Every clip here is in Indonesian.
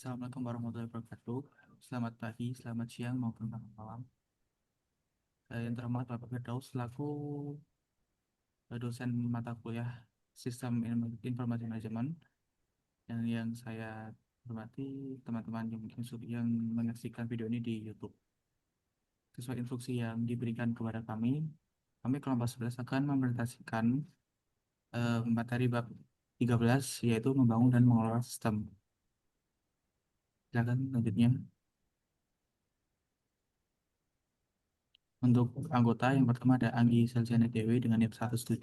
Assalamualaikum warahmatullahi wabarakatuh. Selamat pagi, selamat siang, maupun selamat malam. Saya yang terhormat Bapak Firdaus selaku dosen mata kuliah Sistem Informasi Manajemen, dan yang saya hormati teman-teman yang menyaksikan video ini di YouTube. Sesuai instruksi yang diberikan kepada kami kelompok 11 akan mempresentasikan materi bab 13, yaitu membangun dan mengelola sistem. Silakan lanjutnya. Untuk anggota yang pertama ada Anggi Selviana Dewi dengan NIM 107.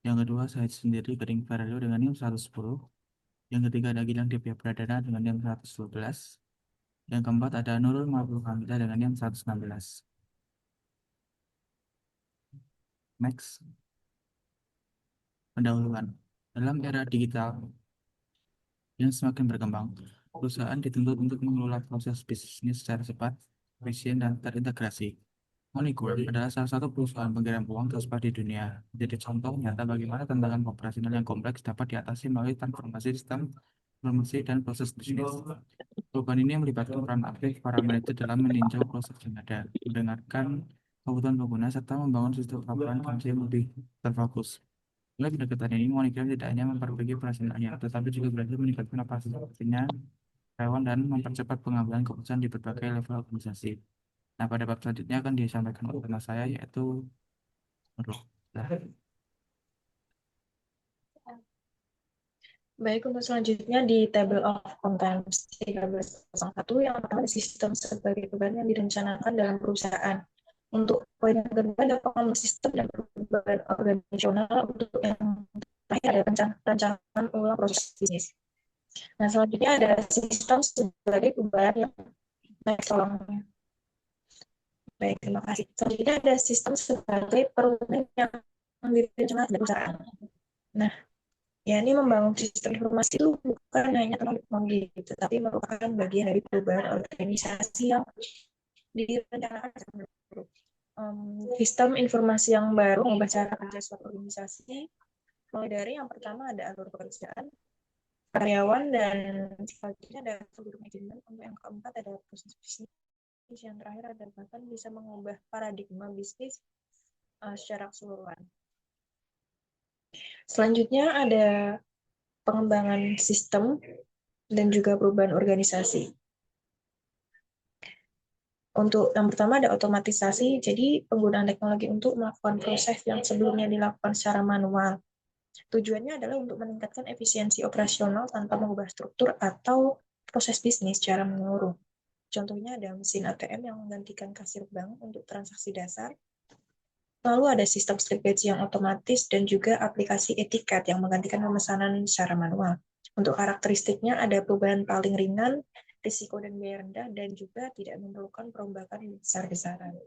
Yang kedua saya sendiri Gading Farelio dengan NIM 110. Yang ketiga ada Gilang Divya Pradana dengan NIM 112. Yang keempat ada Nurul Mabul Kamila dengan NIM 116. Next, pendahuluan. Dalam era digital yang semakin berkembang, perusahaan dituntut untuk mengelola proses bisnis secara cepat, efisien, dan terintegrasi. Monicure adalah salah satu perusahaan pengkirim uang tercepat di dunia. Jadi contoh nyata bagaimana tantangan operasional yang kompleks dapat diatasi melalui transformasi sistem, informasi, dan proses bisnis. Perubahan ini melibatkan peran aktif para manajer dalam meninjau proses yang ada, mendengarkan kebutuhan pengguna, serta membangun sistem laporan kerja yang lebih terfokus. Melalui pendekatan ini, Monicure tidak hanya memperbaiki operasionalnya, tetapi juga berhasil meningkatkan kapasitasnya karyawan dan mempercepat pengambilan keputusan di berbagai level organisasi. Nah, pada bab selanjutnya akan disampaikan oleh teman saya, yaitu Nurul. Nah, Baik, untuk selanjutnya di table of contents 1301 yang pertama ada sistem sebagai beban yang direncanakan dalam perusahaan. Untuk poin yang kedua ada pengembangan sistem dan perubahan organisasional. Untuk yang terakhir ada perencanaan ulang proses bisnis. Nah, selanjutnya ada sistem sebagai perubahan yang tolong. Baik, terima kasih. Selanjutnya ada sistem sebagai perubahan yang direncanakan dalam perusahaan. Nah, ya, ini membangun sistem informasi itu bukan hanya tentang teknologi, tetapi merupakan bagian dari perubahan organisasi yang direncanakan. Sistem informasi yang baru mengubah cara kerja suatu organisasi, mulai dari yang pertama ada alur pekerjaan, karyawan, dan selanjutnya ada seluruh manajemen. Untuk yang keempat ada proses bisnis, yang terakhir ada bahkan bisa mengubah paradigma bisnis secara keseluruhan. Selanjutnya ada pengembangan sistem dan juga perubahan organisasi. Untuk yang pertama ada otomatisasi, jadi penggunaan teknologi untuk melakukan proses yang sebelumnya dilakukan secara manual. Tujuannya adalah untuk meningkatkan efisiensi operasional tanpa mengubah struktur atau proses bisnis secara menyeluruh. Contohnya ada mesin ATM yang menggantikan kasir bank untuk transaksi dasar. Lalu ada sistem slip batch yang otomatis dan juga aplikasi etiket yang menggantikan pemesanan secara manual. Untuk karakteristiknya ada perubahan paling ringan, risiko dan biaya rendah, dan juga tidak memerlukan perombakan yang besar-besaran.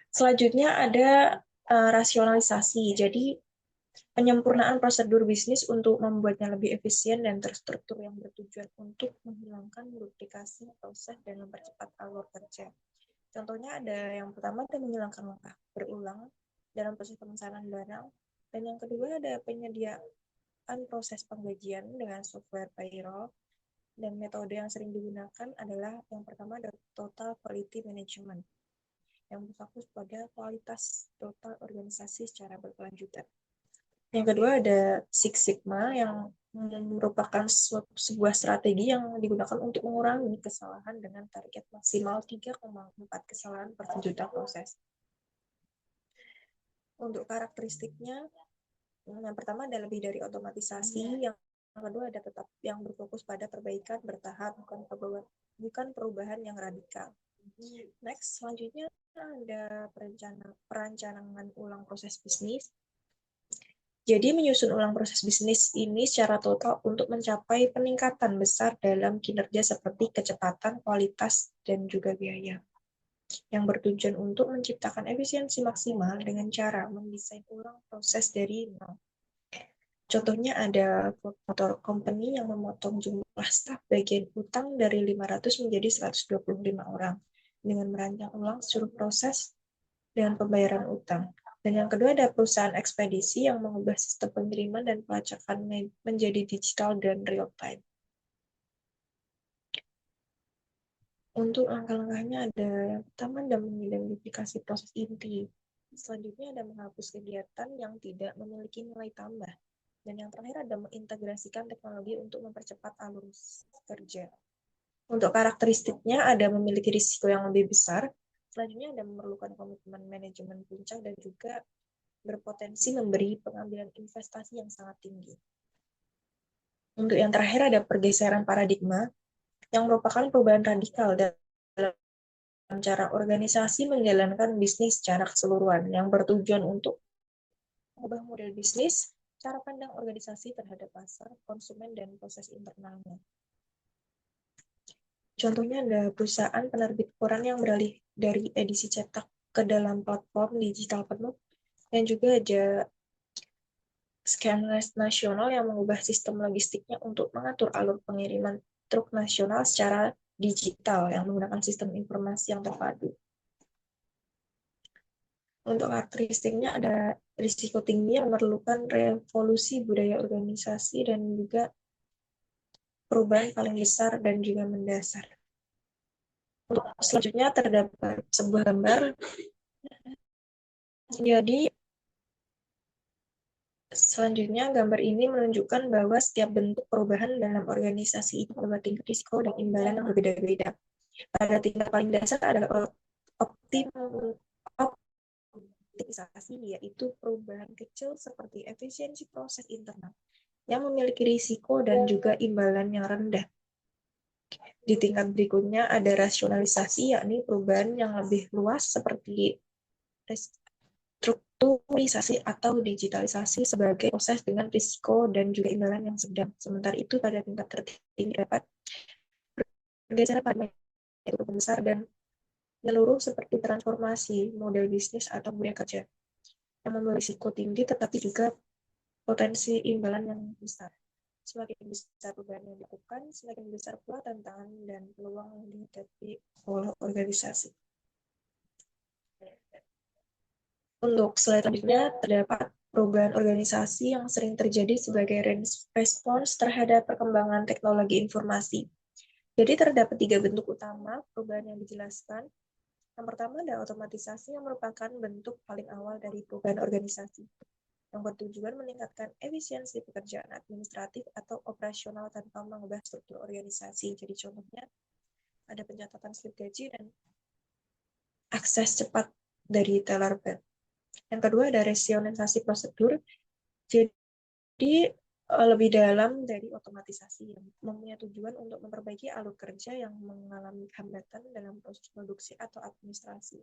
Selanjutnya ada rasionalisasi, jadi penyempurnaan prosedur bisnis untuk membuatnya lebih efisien dan terstruktur yang bertujuan untuk menghilangkan duplikasi proses dan mempercepat alur kerja. Contohnya ada yang pertama ada menghilangkan langkah berulang dalam proses pemesanan barang, dan yang kedua ada penyediaan proses penggajian dengan software payroll, dan metode yang sering digunakan adalah yang pertama ada total quality management yang berfokus pada kualitas total organisasi secara berkelanjutan. Yang kedua ada Six Sigma yang merupakan sebuah strategi yang digunakan untuk mengurangi kesalahan dengan target maksimal 3,4 kesalahan per juta proses. Untuk karakteristiknya, yang pertama ada lebih dari otomatisasi, yang kedua ada tetap yang berfokus pada perbaikan bertahap, bukan perubahan yang radikal. Next, selanjutnya ada perencanaan ulang proses bisnis. Jadi menyusun ulang proses bisnis ini secara total untuk mencapai peningkatan besar dalam kinerja seperti kecepatan, kualitas, dan juga biaya. Yang bertujuan untuk menciptakan efisiensi maksimal dengan cara mendesain ulang proses dari nol. Contohnya ada motor company yang memotong jumlah staf bagian utang dari 500 menjadi 125 orang dengan merancang ulang seluruh proses dengan pembayaran utang. Dan yang kedua ada perusahaan ekspedisi yang mengubah sistem pengiriman dan pelacakan menjadi digital dan real time. Untuk langkah-langkahnya ada yang pertama ada mengidentifikasi proses inti. Selanjutnya ada menghapus kegiatan yang tidak memiliki nilai tambah. Dan yang terakhir ada mengintegrasikan teknologi untuk mempercepat alur kerja. Untuk karakteristiknya ada memiliki risiko yang lebih besar. Selanjutnya ada memerlukan komitmen manajemen puncak dan juga berpotensi memberi pengambilan investasi yang sangat tinggi. Untuk yang terakhir ada pergeseran paradigma yang merupakan perubahan radikal dalam cara organisasi menjalankan bisnis secara keseluruhan yang bertujuan untuk mengubah model bisnis, cara pandang organisasi terhadap pasar, konsumen, dan proses internalnya. Contohnya ada perusahaan penerbit koran yang beralih dari edisi cetak ke dalam platform digital penuh, dan juga ada Scanless Nasional yang mengubah sistem logistiknya untuk mengatur alur pengiriman truk nasional secara digital yang menggunakan sistem informasi yang terpadu. Untuk karakteristiknya ada risiko tinggi yang memerlukan revolusi budaya organisasi dan juga perubahan paling besar dan juga mendasar. Untuk selanjutnya terdapat sebuah gambar. Jadi selanjutnya gambar ini menunjukkan bahwa setiap bentuk perubahan dalam organisasi itu memiliki tingkat risiko dan imbalan yang berbeda-beda. Pada tingkat paling dasar ada optimisasi, yaitu perubahan kecil seperti efisiensi proses internal yang memiliki risiko dan juga imbalan yang rendah. Di tingkat berikutnya ada rasionalisasi, yakni perubahan yang lebih luas seperti restrukturisasi atau digitalisasi sebagai proses dengan risiko dan juga imbalan yang sedang. Sementara itu pada tingkat tertinggi dapat pergeseran pada yaitu besar dan menyeluruh seperti transformasi model bisnis atau budaya kerja yang memiliki risiko tinggi tetapi juga potensi imbalan yang besar. Semakin besar perubahan yang dilakukan, semakin besar pula tantangan dan peluang yang dihadapi oleh organisasi. Untuk selanjutnya, terdapat perubahan organisasi yang sering terjadi sebagai respons terhadap perkembangan teknologi informasi. Jadi terdapat 3 bentuk utama perubahan yang dijelaskan. Yang pertama ada otomatisasi yang merupakan bentuk paling awal dari perubahan organisasi, yang bertujuan meningkatkan efisiensi pekerjaan administratif atau operasional tanpa mengubah struktur organisasi. Jadi contohnya ada pencatatan slip gaji dan akses cepat dari teller bank. Yang kedua ada rasionalisasi prosedur. Jadi lebih dalam dari otomatisasi yang mempunyai tujuan untuk memperbaiki alur kerja yang mengalami hambatan dalam proses produksi atau administrasi.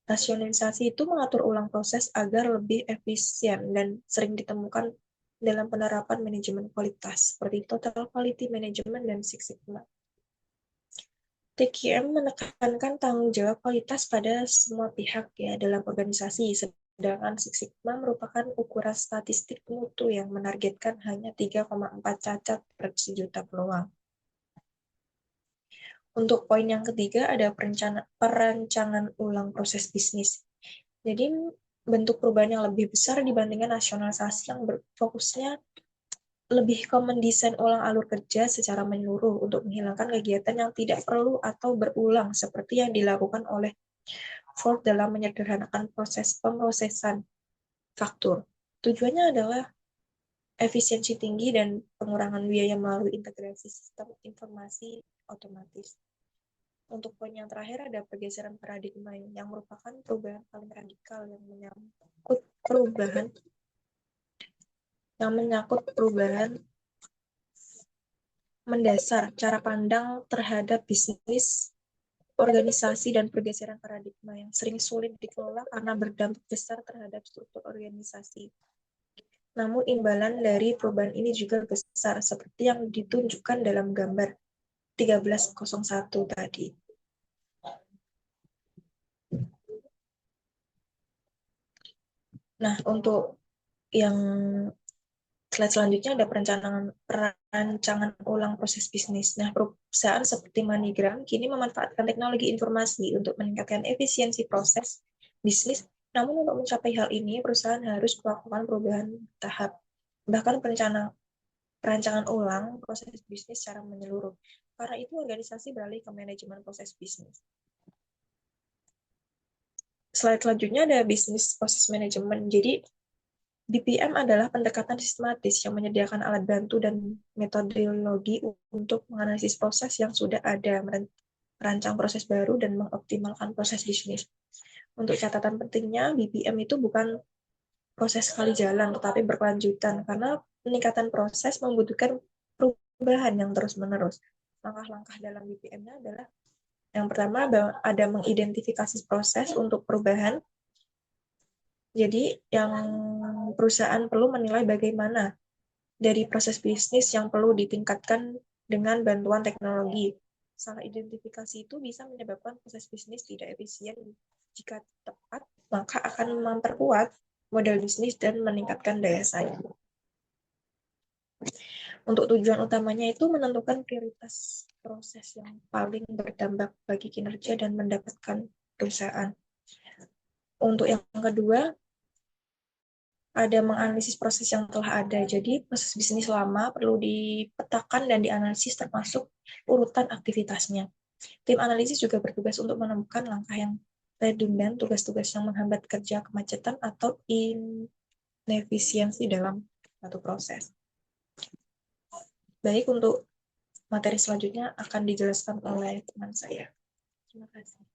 Rasionalisasi itu mengatur ulang proses agar lebih efisien dan sering ditemukan dalam penerapan manajemen kualitas, seperti Total Quality Management dan Six Sigma. TQM menekankan tanggung jawab kualitas pada semua pihak ya dalam organisasi, sedangkan Six Sigma merupakan ukuran statistik mutu yang menargetkan hanya 3,4 cacat per sejuta peluang. Untuk poin yang ketiga ada perancangan ulang proses bisnis. Jadi bentuk perubahan yang lebih besar dibandingkan nasionalisasi yang berfokusnya lebih ke mendesain ulang alur kerja secara menyeluruh untuk menghilangkan kegiatan yang tidak perlu atau berulang seperti yang dilakukan oleh Ford dalam menyederhanakan proses pemrosesan faktur. Tujuannya adalah efisiensi tinggi dan pengurangan biaya melalui integrasi sistem informasi otomatis. Untuk poin yang terakhir ada pergeseran paradigma yang merupakan perubahan paling radikal yang menyangkut perubahan mendasar cara pandang terhadap bisnis, organisasi, dan pergeseran paradigma yang sering sulit dikelola karena berdampak besar terhadap struktur organisasi. Namun imbalan dari perubahan ini juga besar seperti yang ditunjukkan dalam gambar 1301 tadi. Nah, untuk yang slide selanjutnya ada perancangan ulang proses bisnis. Nah, perusahaan seperti MoneyGram kini memanfaatkan teknologi informasi untuk meningkatkan efisiensi proses bisnis. Namun untuk mencapai hal ini, perusahaan harus melakukan perubahan tahap. Bahkan perancangan ulang proses bisnis secara menyeluruh. Karena itu organisasi beralih ke manajemen proses bisnis. Slide selanjutnya ada bisnis proses manajemen. Jadi BPM adalah pendekatan sistematis yang menyediakan alat bantu dan metodologi untuk menganalisis proses yang sudah ada, merancang proses baru, dan mengoptimalkan proses bisnis. Untuk catatan pentingnya, BPM itu bukan proses sekali jalan, tetapi berkelanjutan, karena peningkatan proses membutuhkan perubahan yang terus-menerus. Langkah-langkah dalam BPM-nya adalah yang pertama ada mengidentifikasi proses untuk perubahan. Jadi yang perusahaan perlu menilai bagaimana dari proses bisnis yang perlu ditingkatkan dengan bantuan teknologi. Salah identifikasi itu bisa menyebabkan proses bisnis tidak efisien. Jika tepat, maka akan memperkuat model bisnis dan meningkatkan daya saing. Untuk tujuan utamanya itu menentukan prioritas proses yang paling berdampak bagi kinerja dan mendapatkan perusahaan. Untuk yang kedua, ada menganalisis proses yang telah ada. Jadi proses bisnis lama perlu dipetakan dan dianalisis termasuk urutan aktivitasnya. Tim analisis juga bertugas untuk menemukan langkah yang redundan, tugas-tugas yang menghambat kerja, kemacetan, atau inefisiensi dalam satu proses. Baik, untuk materi selanjutnya akan dijelaskan oleh teman saya. Terima kasih.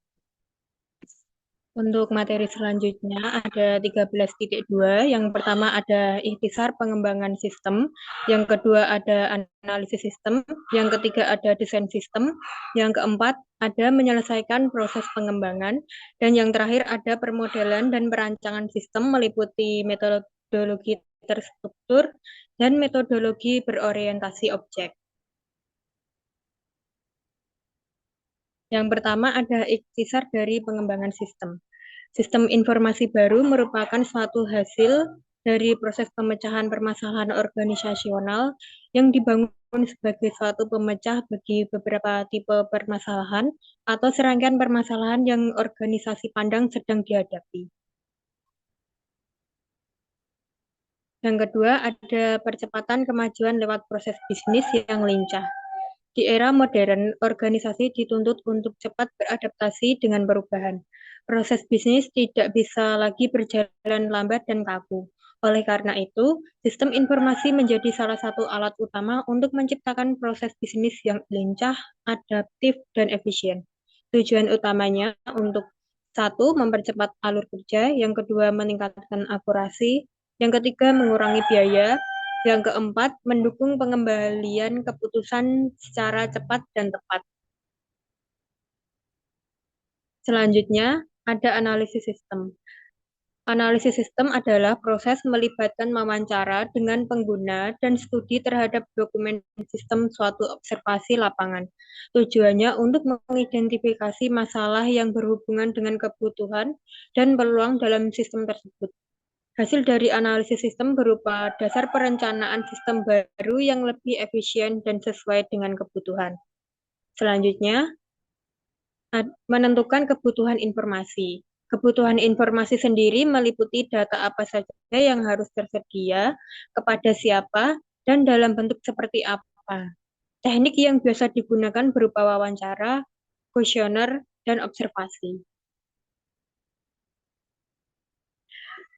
Untuk materi selanjutnya ada 13.2. Yang pertama ada ikhtisar pengembangan sistem, yang kedua ada analisis sistem, yang ketiga ada desain sistem, yang keempat ada menyelesaikan proses pengembangan, dan yang terakhir ada permodelan dan perancangan sistem meliputi metodologi terstruktur dan metodologi berorientasi objek. Yang pertama ada ikhtisar dari pengembangan sistem. Sistem informasi baru merupakan suatu hasil dari proses pemecahan permasalahan organisasional yang dibangun sebagai suatu pemecah bagi beberapa tipe permasalahan atau serangkaian permasalahan yang organisasi pandang sedang dihadapi. Yang kedua, ada percepatan kemajuan lewat proses bisnis yang lincah. Di era modern, organisasi dituntut untuk cepat beradaptasi dengan perubahan. Proses bisnis tidak bisa lagi berjalan lambat dan kaku. Oleh karena itu, sistem informasi menjadi salah satu alat utama untuk menciptakan proses bisnis yang lincah, adaptif, dan efisien. Tujuan utamanya untuk satu, mempercepat alur kerja, yang kedua, meningkatkan akurasi, yang ketiga, mengurangi biaya, yang keempat, mendukung pengembalian keputusan secara cepat dan tepat. Selanjutnya, ada analisis sistem. Analisis sistem adalah proses melibatkan wawancara dengan pengguna dan studi terhadap dokumen sistem suatu observasi lapangan. Tujuannya untuk mengidentifikasi masalah yang berhubungan dengan kebutuhan dan peluang dalam sistem tersebut. Hasil dari analisis sistem berupa dasar perencanaan sistem baru yang lebih efisien dan sesuai dengan kebutuhan. Selanjutnya, menentukan kebutuhan informasi. Kebutuhan informasi sendiri meliputi data apa saja yang harus tersedia, kepada siapa, dan dalam bentuk seperti apa. Teknik yang biasa digunakan berupa wawancara, kuesioner, dan observasi.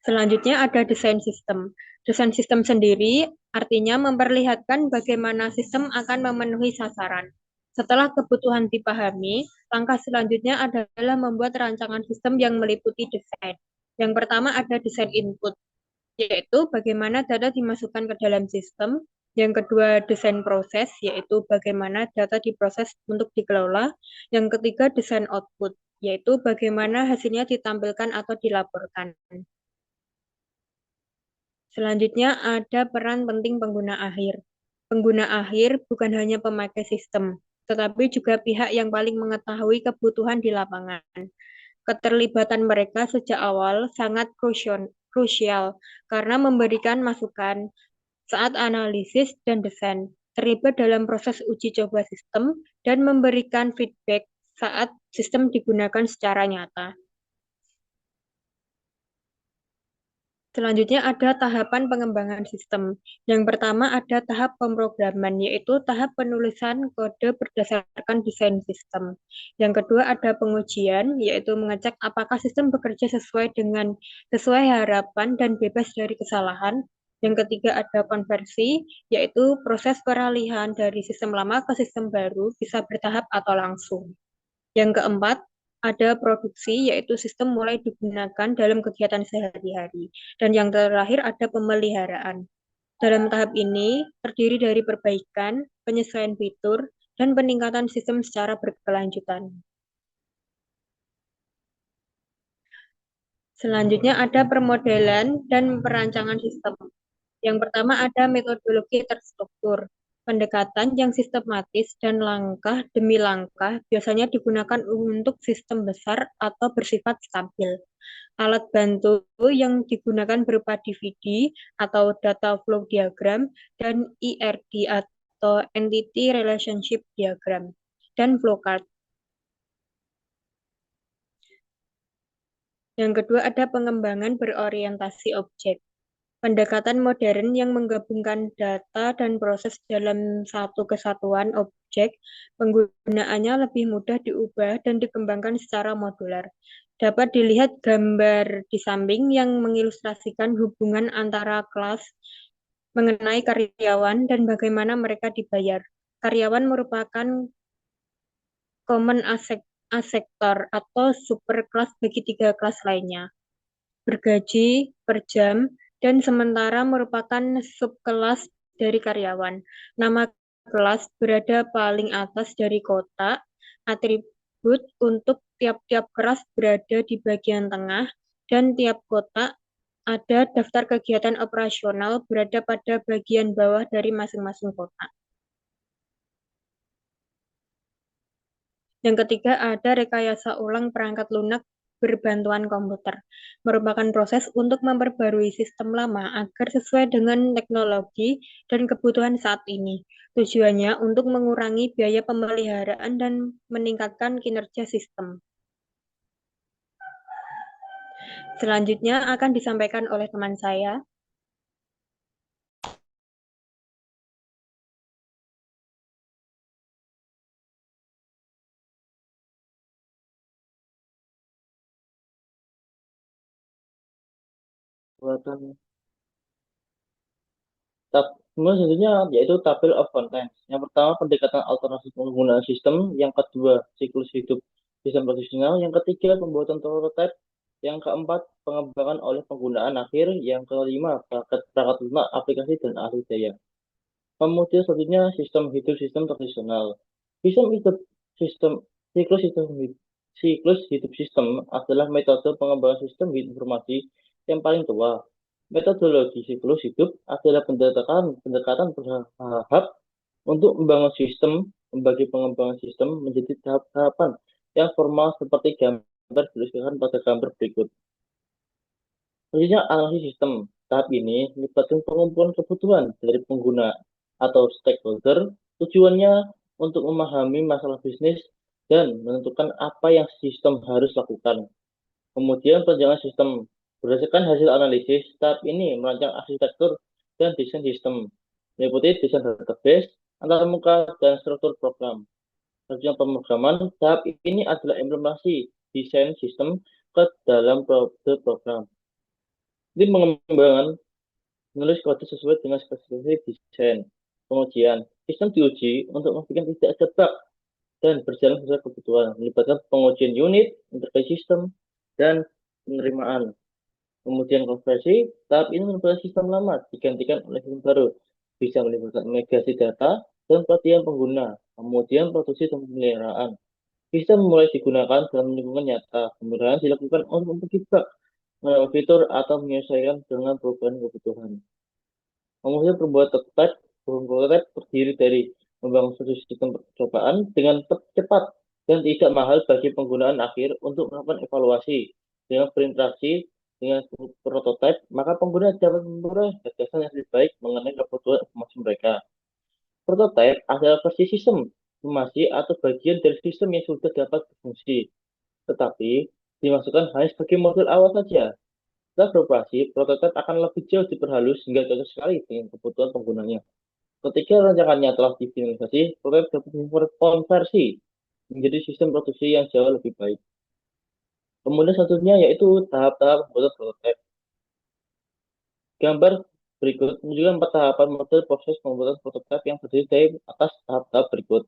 Selanjutnya ada desain sistem. Desain sistem sendiri artinya memperlihatkan bagaimana sistem akan memenuhi sasaran. Setelah kebutuhan dipahami, langkah selanjutnya adalah membuat rancangan sistem yang meliputi desain. Yang pertama ada desain input, yaitu bagaimana data dimasukkan ke dalam sistem. Yang kedua desain proses, yaitu bagaimana data diproses untuk dikelola. Yang ketiga desain output, yaitu bagaimana hasilnya ditampilkan atau dilaporkan. Selanjutnya ada peran penting pengguna akhir. Pengguna akhir bukan hanya pemakai sistem, tetapi juga pihak yang paling mengetahui kebutuhan di lapangan. Keterlibatan mereka sejak awal sangat krusial karena memberikan masukan saat analisis dan desain, terlibat dalam proses uji coba sistem, dan memberikan feedback saat sistem digunakan secara nyata. Selanjutnya ada tahapan pengembangan sistem. Yang pertama ada tahap pemrograman, yaitu tahap penulisan kode berdasarkan desain sistem. Yang kedua ada pengujian, yaitu mengecek apakah sistem bekerja sesuai harapan dan bebas dari kesalahan. Yang ketiga ada konversi, yaitu proses peralihan dari sistem lama ke sistem baru bisa bertahap atau langsung. Yang keempat, ada produksi, yaitu sistem mulai digunakan dalam kegiatan sehari-hari. Dan yang terakhir ada pemeliharaan. Dalam tahap ini, terdiri dari perbaikan, penyesuaian fitur, dan peningkatan sistem secara berkelanjutan. Selanjutnya ada permodelan dan perancangan sistem. Yang pertama ada metodologi terstruktur. Pendekatan yang sistematis dan langkah demi langkah biasanya digunakan untuk sistem besar atau bersifat stabil. Alat bantu yang digunakan berupa DVD atau Data Flow Diagram dan ERD atau Entity Relationship Diagram dan flowchart. Yang kedua ada pengembangan berorientasi objek. Pendekatan modern yang menggabungkan data dan proses dalam satu kesatuan objek, penggunaannya lebih mudah diubah dan dikembangkan secara modular. Dapat dilihat gambar di samping yang mengilustrasikan hubungan antara kelas mengenai karyawan dan bagaimana mereka dibayar. Karyawan merupakan common asector atau superkelas bagi tiga kelas lainnya. Bergaji per jam, dan sementara merupakan subkelas dari karyawan. Nama kelas berada paling atas dari kotak, atribut untuk tiap-tiap kelas berada di bagian tengah, dan tiap kotak ada daftar kegiatan operasional berada pada bagian bawah dari masing-masing kotak. Yang ketiga ada rekayasa ulang perangkat lunak berbantuan komputer, merupakan proses untuk memperbarui sistem lama agar sesuai dengan teknologi dan kebutuhan saat ini. Tujuannya untuk mengurangi biaya pemeliharaan dan meningkatkan kinerja sistem. Selanjutnya akan disampaikan oleh teman saya. Buatan kemudian selanjutnya yaitu tabel of contents. Yang pertama pendekatan alternatif penggunaan sistem, yang kedua siklus hidup sistem profesional, yang ketiga pembuatan prototipe, yang keempat pengembangan oleh penggunaan akhir, yang kelima perangkat lunak aplikasi dan ahli daya. Kemudian selanjutnya sistem hidup sistem tradisional. Sistem siklus hidup sistem adalah metode pengembangan sistem informasi yang paling tua. Metodologi siklus hidup adalah pendekatan bertahap untuk membangun sistem, membagi pengembangan sistem menjadi tahap-tahapan yang formal seperti gambar diilustrasikan pada gambar berikut. Selanjutnya analisis sistem. Tahap ini melibatkan pengumpulan kebutuhan dari pengguna atau stakeholder. Tujuannya untuk memahami masalah bisnis dan menentukan apa yang sistem harus lakukan. Kemudian perencanaan sistem. Berdasarkan hasil analisis, tahap ini merancang arsitektur dan desain sistem, meliputi desain database, antarmuka, dan struktur program. Selanjutnya pemrograman, tahap ini adalah implementasi desain sistem ke dalam program. Tim pengembangan menulis kode sesuai dengan spesifikasi desain. Pengujian, sistem diuji untuk memastikan tidak ada bug dan berjalan sesuai kebutuhan, melibatkan pengujian unit, interface sistem, dan penerimaan. Kemudian konversi, tahap ini merupakan sistem lama digantikan oleh sistem baru, bisa melibatkan migrasi data dan pelatihan pengguna, kemudian produksi dan pemeliharaan. Sistem mulai digunakan dalam lingkungan nyata, pemeliharaan dilakukan untuk memperbaiki bug, menambah fitur atau menyesuaikan dengan perubahan kebutuhan. Kemudian prototipe terdiri dari membangun suatu sistem percobaan dengan cepat dan tidak mahal bagi penggunaan akhir untuk melakukan evaluasi. Dengan berinteraksi dengan prototipe, maka pengguna dapat memperoleh gagasan yang lebih baik mengenai kebutuhan informasi mereka. Prototipe adalah versi sistem informasi atau bagian dari sistem yang sudah dapat berfungsi, tetapi dimasukkan hanya sebagai model awal saja. Setelah beroperasi, prototipe akan lebih jauh diperhalus hingga cocok sekali dengan kebutuhan penggunanya. Ketika rancangannya telah difinalisasi, prototipe dapat dikonversi menjadi sistem produksi yang jauh lebih baik. Kemudian satunya yaitu tahap-tahap pembuatan prototipe. Gambar berikut menunjukkan 4 tahapan model proses pembuatan prototipe yang terdiri dari atas tahap-tahap berikut.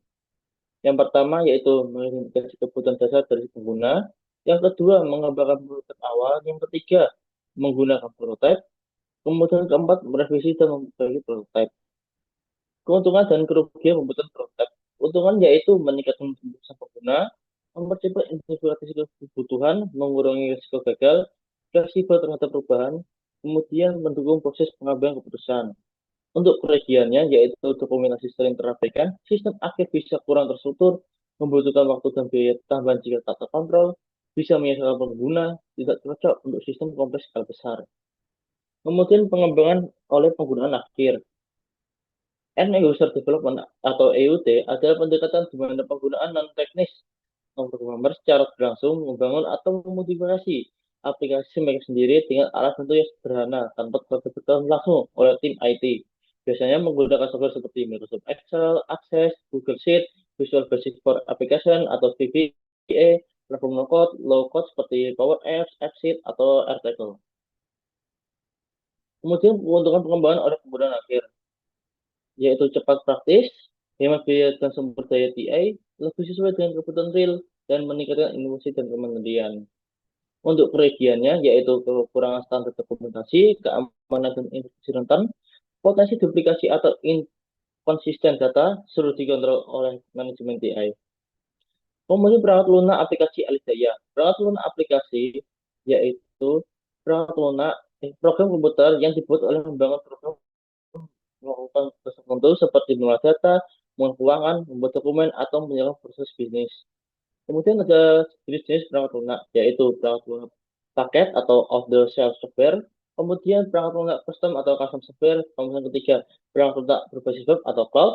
Yang pertama yaitu mengidentifikasi kebutuhan dasar dari pengguna. Yang kedua, mengembangkan prototipe awal. Yang ketiga, menggunakan prototipe. Kemudian keempat, merevisi dan memperbaiki prototipe. Keuntungan dan kerugian pembuatan prototipe. Keuntungan yaitu meningkatkan kepuasan pengguna, mempercepat identifikasi kebutuhan, mengurangi risiko gagal, fleksibel terhadap perubahan, kemudian mendukung proses pengambilan keputusan. Untuk kerugiannya, yaitu dokumentasi sering terabaikan, sistem akhir bisa kurang terstruktur, membutuhkan waktu dan biaya tambahan jika tak terkontrol, bisa menyusahkan pengguna, tidak cocok untuk sistem kompleks skala besar. Kemudian pengembangan oleh penggunaan akhir. End User Development atau EUD adalah pendekatan di mana penggunaan non-teknis member secara berlangsung membangun atau memodifikasi aplikasi mereka sendiri dengan alat bantu yang sederhana tanpa terlibat langsung oleh tim IT. Biasanya menggunakan software seperti Microsoft Excel, Access, Google Sheet, Visual Basic for Application atau VBA, platform no-code, low-code seperti Power Apps, AppSheet, atau Airtable. Kemudian keuntungan pengembangan oleh penggunaan akhir, yaitu cepat praktis, hemat biaya dan sumber daya TI, lebih sesuai dengan kebutuhan real, dan meningkatkan inovasi dan kemandirian. Untuk kerugiannya, yaitu kekurangan standar dokumentasi, keamanan dan infeksi rentan, potensi duplikasi atau inkonsisten data, sulit dikontrol oleh manajemen TI. Kemudian perangkat lunak aplikasi Alidaya. Perangkat lunak aplikasi yaitu perangkat lunak program komputer yang dibuat oleh membangun program melakukan proses tertentu seperti mengolah data, mengolah keuangan, membuat dokumen, atau menjalankan proses bisnis. Kemudian ada jenis-jenis perangkat lunak, yaitu perangkat lunak paket atau off-the-shelf software, kemudian perangkat lunak custom atau custom software, kemudian ketiga perangkat lunak berbasis web atau cloud,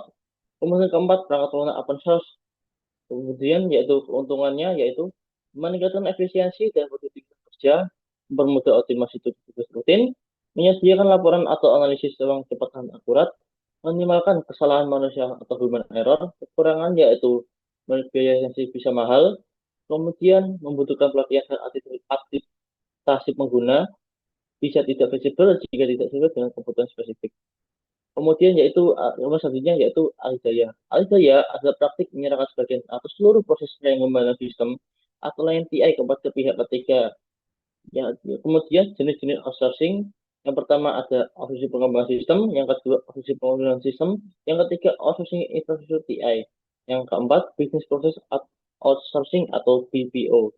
kemudian keempat perangkat lunak open source, kemudian yaitu keuntungannya yaitu meningkatkan efisiensi dan produktivitas kerja, mempermudah optimasi tugas rutin, menyediakan laporan atau analisis yang cepat dan akurat, minimalkan kesalahan manusia atau human error, kekurangan yaitu biaya yang bisa mahal, kemudian membutuhkan pelatihan dan aktivasi pengguna, bisa tidak fleksibel jika tidak sesuai dengan kebutuhan spesifik. Kemudian yaitu nomor selanjutnya yaitu Alidaya. Alidaya adalah praktik menyerahkan sebagian atau seluruh proses pengembangan sistem atau lain TI kepada pihak ketiga. Ya, kemudian jenis-jenis outsourcing. Yang pertama ada outsourcing pengembangan sistem, yang kedua outsourcing pengembangan sistem, yang ketiga outsourcing infrastruktur TI, yang keempat business process outsourcing atau BPO.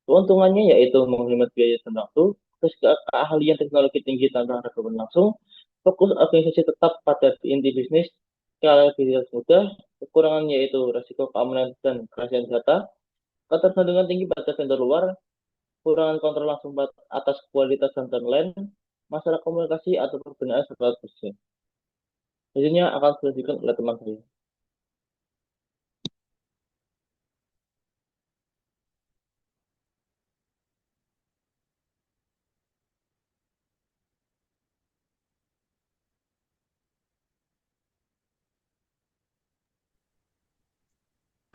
Keuntungannya yaitu menghemat biaya dan waktu, terus keahlian teknologi tinggi tanpa ada beban langsung, fokus organisasi tetap pada inti bisnis, skalabilitas mudah, kekurangan yaitu resiko keamanan dan kerahasiaan data, ketergantungan tinggi pada vendor luar, kurangan kontrol langsung atas kualitas dan timeline, masalah komunikasi atau penggunaan setelah bersih. Hasilnya akan dilanjutkan oleh teman saya.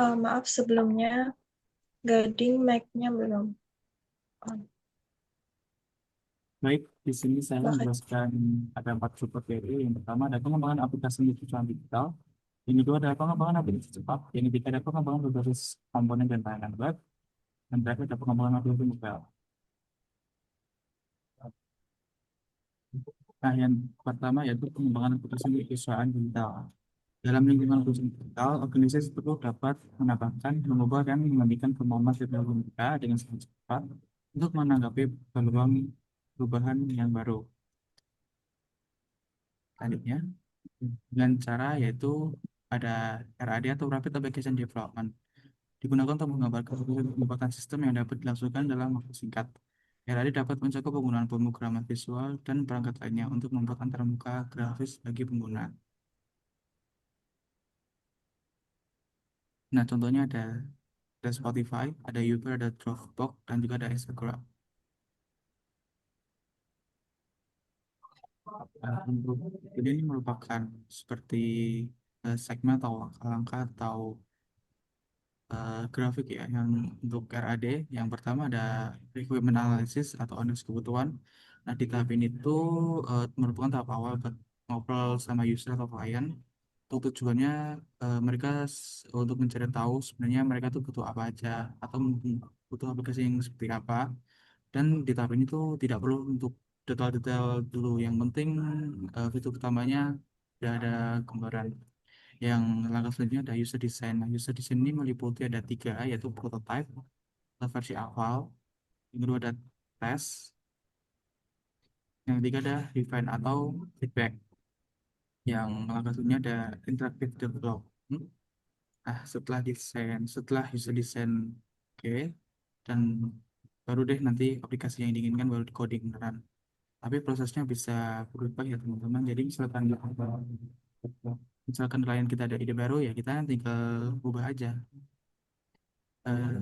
Maaf sebelumnya, Gading mic-nya belum on. Baik, di sini saya Bahkan menjelaskan ada 4 super yaitu yang pertama ada pengembangan aplikasi perusahaan digital, yang kedua ada pengembangan aplikasi cepat, yang ketiga ada pengembangan berbasis komponen dan layanan web, dan terakhir ada pengembangan aplikasi mobile. Nah, yang pertama yaitu pengembangan aplikasi perusahaan digital. Dalam lingkungan perusahaan digital, organisasi tersebut dapat menambahkan, mengubah, dan menggantikan kemampuan teknologi mereka dengan sangat cepat untuk menanggapi perubahan yang baru. Selanjutnya, dengan cara yaitu ada RAD atau Rapid Application Development. Digunakan untuk menggambarkan pembuatan sistem yang dapat dilangsungkan dalam waktu singkat. RAD dapat mencakup penggunaan pemrograman visual dan perangkat lainnya untuk membuat antarmuka grafis bagi pengguna. Nah, contohnya ada Spotify, ada Uber, ada Dropbox, dan juga ada Instagram. Jadi ini merupakan seperti segmen atau langkah atau grafik ya yang untuk RAD. Yang pertama ada requirement analysis atau analisis kebutuhan. Nah, di tahap ini tuh merupakan tahap awal buat ngobrol sama user atau klien. Untuk tujuannya mereka untuk mencari tahu sebenarnya mereka tuh butuh apa aja atau mungkin butuh aplikasi yang seperti apa. Dan di tahap ini tuh tidak perlu untuk detail-detail dulu. Yang penting fitur utamanya udah ada gambaran. Yang langkah selanjutnya ada user design. Nah, user design ini meliputi ada tiga, yaitu prototype, versi awal, yang kedua ada test, yang ketiga ada define atau feedback. Yang langkah selanjutnya ada interactive development. Nah, setelah user design, oke, dan baru deh nanti aplikasi yang diinginkan baru di coding beneran. Tapi prosesnya bisa berubah ya teman-teman. Jadi misalkan klien kita ada ide baru ya kita tinggal ubah aja. Eh,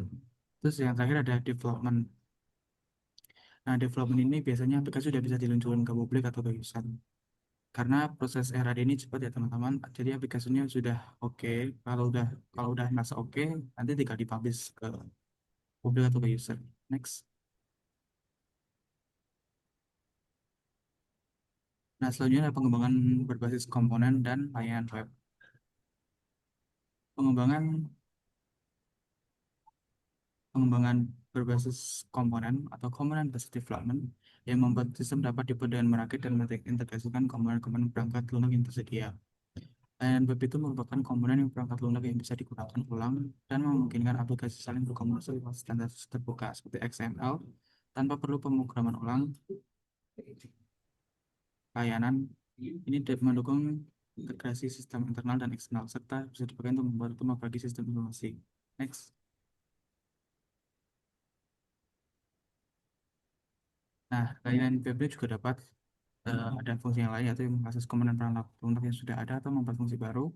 Terus yang terakhir ada development. Nah, development ini biasanya aplikasi sudah bisa diluncurkan ke publik atau ke user. Karena proses RAD ini cepat ya teman-teman. Jadi aplikasinya sudah oke. Kalau udah merasa oke, nanti tinggal dipublish ke publik atau ke user. Next. Nah, selanjutnya ada pengembangan berbasis komponen dan layanan web. Pengembangan pengembangan berbasis komponen atau komponen based development yang membuat sistem dapat dibuat dengan merakit dan mengintegrasikan komponen-komponen perangkat lunak yang tersedia. Layanan web itu merupakan komponen yang perangkat lunak yang bisa digunakan ulang dan memungkinkan aplikasi saling berkomunikasi lewat standar terbuka seperti XML tanpa perlu pemrograman ulang. Layanan ini mendukung integrasi sistem internal dan eksternal serta bisa dipakai untuk membantu membagi sistem informasi. Next. Nah, layanan web juga dapat ada fungsi yang lain yaitu mengakses komponen perangkat lunak yang sudah ada atau membuat fungsi baru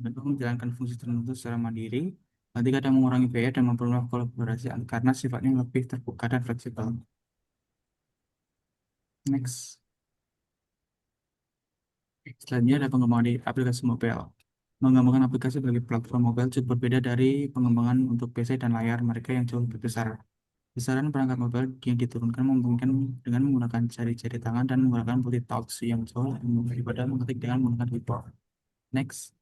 untuk menjalankan fungsi tertentu secara mandiri. Nanti kadang mengurangi biaya dan mempermudah kolaborasi karena sifatnya lebih terbuka dan fleksibel. Next. Selanjutnya ada pengembangan di aplikasi mobile. Mengembangkan aplikasi bagi platform mobile cukup berbeda dari pengembangan untuk PC dan layar mereka yang jauh lebih besar. Besaran perangkat mobile yang diturunkan memungkinkan dengan menggunakan jari-jari tangan dan menggunakan multitouch yang jauh lebih mudah daripada mengetik dengan menggunakan keyboard. Next.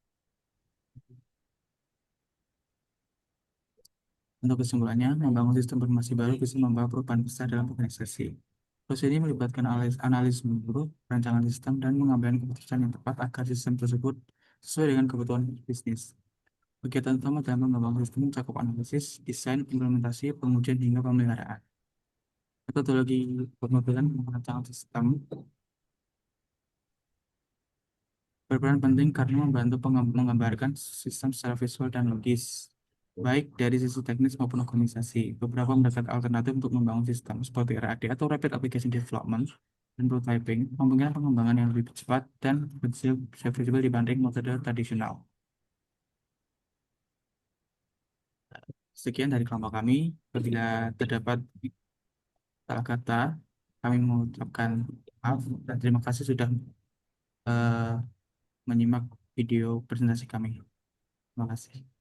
Untuk kesimpulannya, membangun sistem informasi baru bisa membawa perubahan besar dalam organisasi. Proses ini melibatkan analis menyeluruh, perancangan sistem, dan mengambil keputusan yang tepat agar sistem tersebut sesuai dengan kebutuhan bisnis. Kegiatan utama dalam mengembangkan sistem mencakup analisis, desain, implementasi, pengujian, hingga pemeliharaan. Metodologi pemodelan perancangan sistem berperan penting karena membantu menggambarkan sistem secara visual dan logis, baik dari sisi teknis maupun organisasi. Beberapa pendekatan alternatif untuk membangun sistem seperti RAD atau Rapid Application Development dan Prototyping memungkinkan pengembangan yang lebih cepat dan fleksibel dibanding metode tradisional. Sekian dari kelompok kami. Apabila terdapat salah kata, kami mengucapkan maaf dan terima kasih sudah eh, menyimak video presentasi kami. Terima kasih.